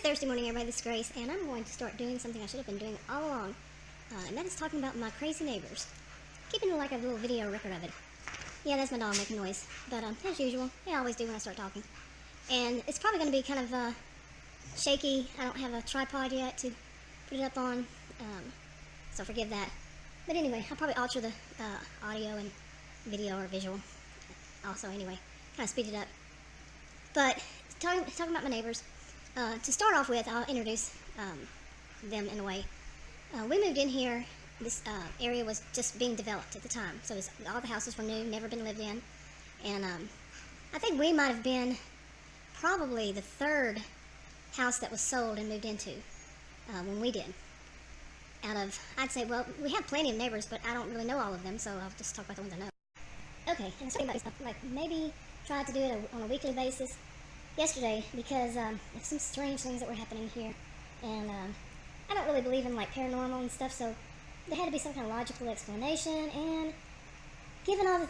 Good Thursday morning, everybody. This is Grace, and I'm going to start doing something I should have been doing all along, and that is talking about my crazy neighbors. Keeping like a little video record of it. Yeah, that's my dog making noise, but as usual, they always do when I start talking. And it's probably going to be kind of shaky. I don't have a tripod yet to put it up on, so forgive that. But anyway, I'll probably alter the audio and video or visual also anyway, kind of speed it up. But talking about my neighbors, to start off with, I'll introduce them in a way. We moved in here. This area was just being developed at the time, so all the houses were new, never been lived in. And I think we might have been probably the third house that was sold and moved into when we did. Out of, I'd say, well, we have plenty of neighbors, but I don't really know all of them, so I'll just talk about the ones I know. Okay, and something about this, like maybe try to do it on a weekly basis. Yesterday, because of some strange things that were happening here, and I don't really believe in like paranormal and stuff, so there had to be some kind of logical explanation. And given all that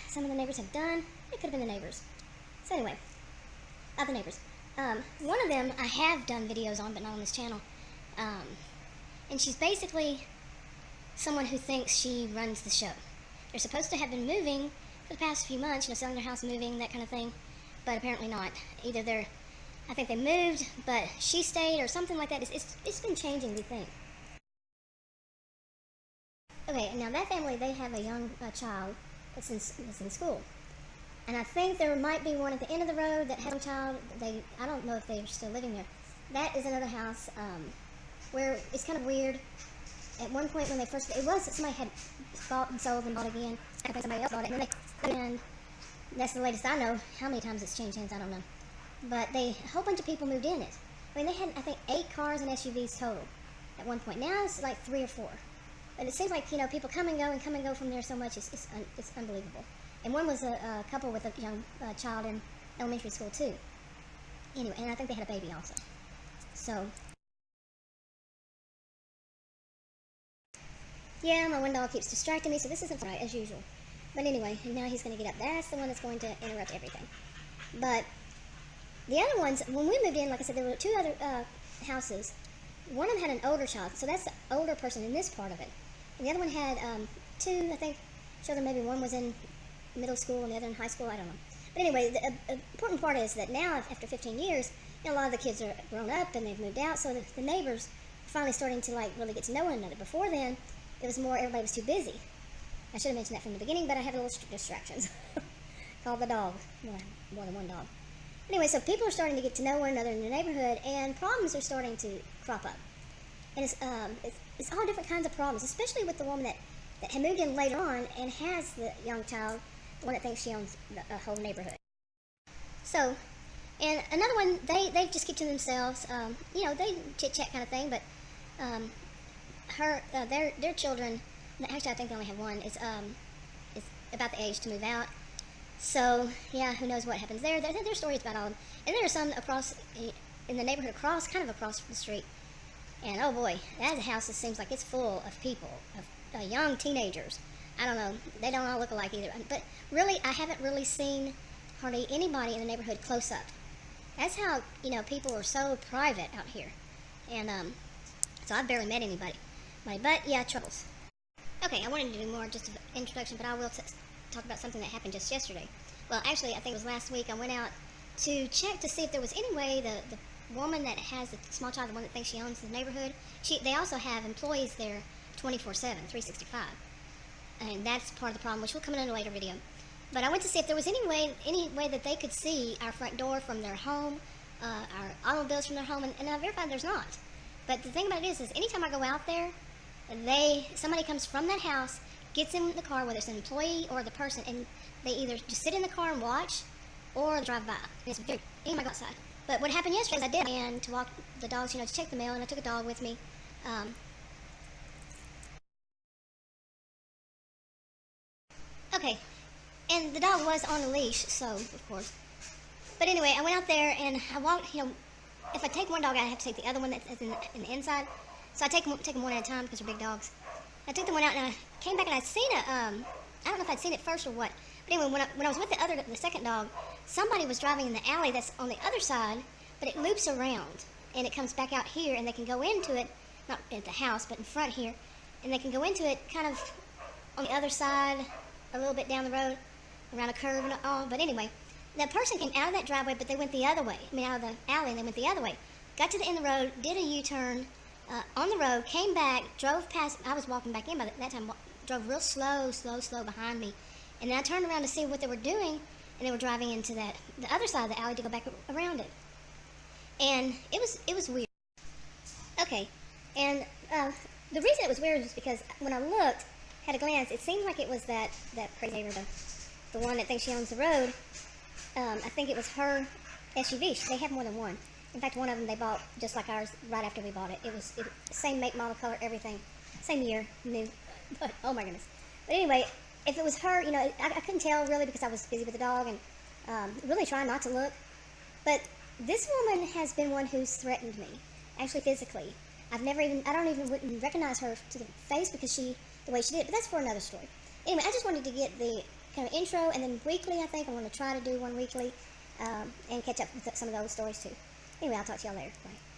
some of the neighbors have done, it could have been the neighbors. So anyway, other neighbors. One of them I have done videos on, but not on this channel. And she's basically someone who thinks she runs the show. They're supposed to have been moving for the past few months, selling their house, moving, that kind of thing. But apparently not. Either I think they moved, but she stayed, or something like that. It's been changing, we think. Okay, now that family, they have a young child that's in school. And I think there might be one at the end of the road that has a child. I don't know if they're still living there. That is another house where it's kind of weird. At one point when they first, somebody had bought and sold and bought again. I think somebody else bought it, and that's the latest I know. How many times it's changed hands, I don't know. But a whole bunch of people moved in it. I mean, they had, I think, 8 cars and SUVs total at one point. Now it's like 3 or 4. But it seems like, people come and go from there so much, it's unbelievable. And one was a couple with a young child in elementary school, too. Anyway, and I think they had a baby also. So, yeah, my one dog keeps distracting me, so this isn't right, as usual. But anyway, now he's going to get up. That's the one that's going to interrupt everything. But the other ones, when we moved in, like I said, there were 2 other houses. One of them had an older child, so that's the older person in this part of it. And the other one had 2, I think, children. Maybe one was in middle school and the other in high school. I don't know. But anyway, the important part is that now, after 15 years, a lot of the kids are grown up and they've moved out, so the neighbors are finally starting to really get to know one another. Before then, it was more everybody was too busy. I should have mentioned that from the beginning, but I have little distractions. Called the dog. More than one dog. Anyway, so people are starting to get to know one another in the neighborhood, and problems are starting to crop up. And it's all different kinds of problems, especially with the woman that had moved in later on and has the young child, the one that thinks she owns the whole neighborhood. So, and another one, they just keep to themselves. They chit-chat kind of thing, but their children, actually I think they only have one, is about the age to move out. So, yeah, who knows what happens there. There's stories about all of them. And there are some in the neighborhood kind of across the street. And oh boy, that house seems like it's full of people, of young teenagers. I don't know, they don't all look alike either. But really, I haven't really seen hardly anybody in the neighborhood close up. That's how, people are so private out here. And so I've barely met anybody. But yeah, troubles. Okay, I wanted to do more just an introduction, but I will talk about something that happened just yesterday. Well, actually, I think it was last week. I went out to check to see if there was any way the woman that has the small child, the one that thinks she owns the neighborhood, they also have employees there 24/7, 365. And that's part of the problem, which will come in a later video. But I went to see if there was any way that they could see our front door from their home, our automobiles from their home, and I verified there's not. But the thing about it is anytime I go out there, somebody comes from that house, gets in the car, whether it's an employee or the person, and they either just sit in the car and watch, or drive by. And it's very, anybody go outside. But what happened yesterday is I did, and to walk the dogs, to check the mail, and I took a dog with me. Okay, and the dog was on a leash, so, of course. But anyway, I went out there, and I walked, if I take one dog out, I have to take the other one that's in the inside. So I take them one at a time because they're big dogs. I took the one out, and I came back, and I'd seen it. I don't know if I'd seen it first or what. But anyway, when I was with the second dog, somebody was driving in the alley that's on the other side, but it loops around. and it comes back out here, and they can go into it, not at the house, but in front here, and they can go into it kind of on the other side, a little bit down the road, around a curve and all. But anyway, that person came out of that driveway, but they went the other way. I mean, out of the alley, and they went the other way. Got to the end of the road, did a U-turn on the road, came back, drove past. I was walking back in by that time, drove real slow behind me. And then I turned around to see what they were doing, and they were driving into the other side of the alley to go back around it. And it was weird. Okay, and the reason it was weird was because when I looked, at a glance, it seemed like it was that crazy neighbor, the one that thinks she owns the road. I think it was her SUV. They have more than one. In fact, one of them they bought just like ours right after we bought it. It was same make, model, color, everything, same year, new. But oh my goodness. But anyway, if it was her, you know, I couldn't tell really because I was busy with the dog and really trying not to look. But this woman has been one who's threatened me, actually physically. I don't even recognize her to the face because the way she did it, but that's for another story. Anyway, I just wanted to get the kind of intro, and then weekly, I think I'm going to try to do one weekly and catch up with some of those stories too. Anyway, I'll talk to y'all later. Bye.